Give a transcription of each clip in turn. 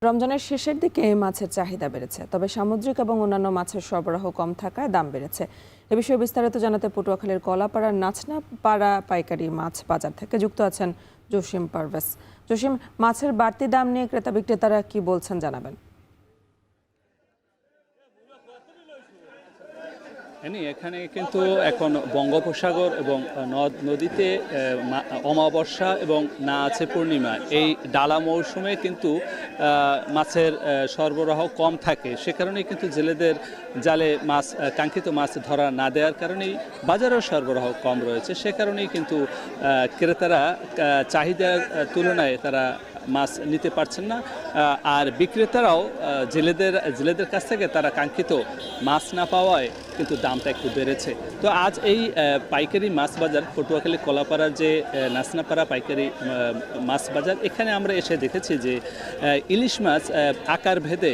রমজানের শেষের দিকে মাছের চাহিদা বেড়েছে, তবে সামুদ্রিক এবং অন্যান্য মাছের সরবরাহ কম থাকায় দাম বেড়েছে। এ বিষয়ে বিস্তারিত জানাতে পটুয়াখালীর কলাপাড়ার নাচনাপাড়া পাইকারি মাছ বাজার থেকে যুক্ত আছেন জসিম পারভেজ। জসিম, মাছের বাড়তি দাম নিয়ে ক্রেতা বিক্রেতারা কি বলছেন জানাবেন। এখানে কিন্তু এখন বঙ্গোপসাগর এবং নদ নদীতে অমাবস্যা এবং না আছে পূর্ণিমা, এই ডালা মৌসুমে কিন্তু মাছের সরবরাহ কম থাকে। সে কারণেই কিন্তু জেলেদের জালে মাছ, কাঙ্ক্ষিত মাছ ধরা না দেওয়ার কারণেই বাজারেও সরবরাহ কম রয়েছে। সে কারণেই কিন্তু ক্রেতারা চাহিদার তুলনায় তারা মাছ নিতে পারছেন না, আর বিক্রেতারাও জেলেদের কাছ থেকে তারা কাঙ্ক্ষিত মাছ না পাওয়ায় কিন্তু দামটা একটু বেড়েছে। তো আজ এই পাইকারি মাছ বাজার, পটুয়াখালী কলাপাড়ার যে নাচনাপাড়া পাইকারি মাছ বাজার, এখানে আমরা এসে দেখেছি যে ইলিশ মাছ আকার ভেদে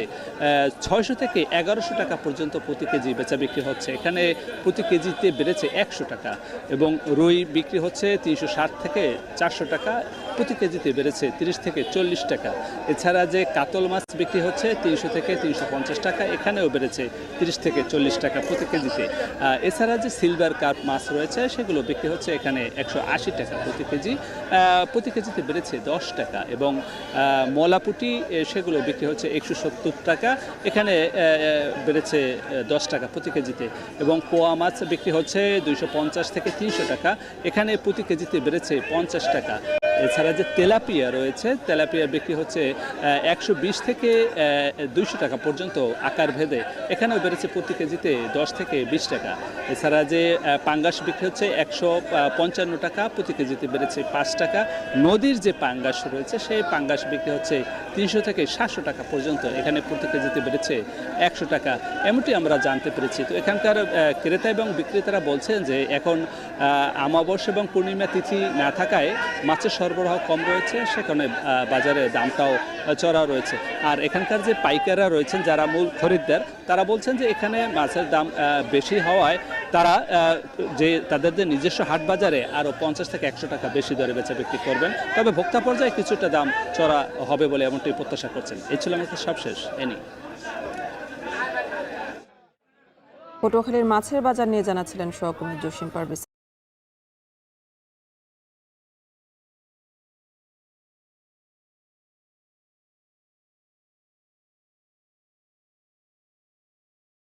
600 থেকে 1100 টাকা পর্যন্ত প্রতি কেজি বেচা বিক্রি হচ্ছে। এখানে প্রতি কেজিতে বেড়েছে 100 টাকা, এবং রুই বিক্রি হচ্ছে 360 থেকে 400 টাকা, প্রতি কেজিতে বেড়েছে 30 থেকে 40 টাকা। এছাড়া যে কাতল মাছ বিক্রি হচ্ছে 300 থেকে 350 টাকা, এখানেও বেড়েছে 30 থেকে 40 টাকা প্রতি কেজিতে। এছাড়া যে সিলভার কার্প মাছ রয়েছে সেগুলো বিক্রি হচ্ছে এখানে 180 টাকা প্রতি কেজি, প্রতি কেজিতে বেড়েছে 10 টাকা, এবং মলাপুটি সেগুলো বিক্রি হচ্ছে 170 টাকা, এখানে বেড়েছে 10 টাকা প্রতি কেজিতে, এবং পোয়া মাছ বিক্রি হচ্ছে 250 থেকে 300 টাকা, এখানে প্রতি কেজিতে বেড়েছে 50 টাকা। এছাড়া যে তেলাপিয়া রয়েছে, তেলাপিয়া বিক্রি হচ্ছে 120 থেকে 200 টাকা পর্যন্ত আকার ভেদে, এখানেও বেড়েছে প্রতি কেজিতে 10 থেকে 20 টাকা। এছাড়া যে পাঙ্গাস বিক্রি হচ্ছে 155 টাকা, প্রতি কেজিতে বেড়েছে 5 টাকা। নদীর যে পাঙ্গাস রয়েছে সেই পাঙ্গাস বিক্রি হচ্ছে 300 থেকে 700 টাকা পর্যন্ত, এখানে প্রতি কেজিতে বেড়েছে 100 টাকা, এমনটি আমরা জানতে পেরেছি। তো এখানকার ক্রেতা এবং বিক্রেতারা বলছেন যে এখন অমাবস্যা এবং পূর্ণিমা তিথি না থাকায় মাছের সরবরাহ কম রয়েছে, সে কারণে বাজারে দামটাও চড়া রয়েছে। আর এখানকার যে পাইকাররা রয়েছেন, যারা মূল খরিদ্দার, তারা বলছেন যে এখানে মাছের দাম বেশি হওয়ায় তারা তাদের যে নিজস্ব হাট বাজারে আরও 50 থেকে 100 টাকা বেশি দরে বেচা বিক্রি করবেন, তবে ভোক্তা পর্যায়ে কিছুটা দাম চড়া হবে বলে এমনটি প্রত্যাশা করছেন। এই ছিল আমাদের সবশেষ এনি। পটুয়াখালীর মাছের বাজার নিয়ে জানাচ্ছিলেন সহকর্মী জসিম পারভেজ।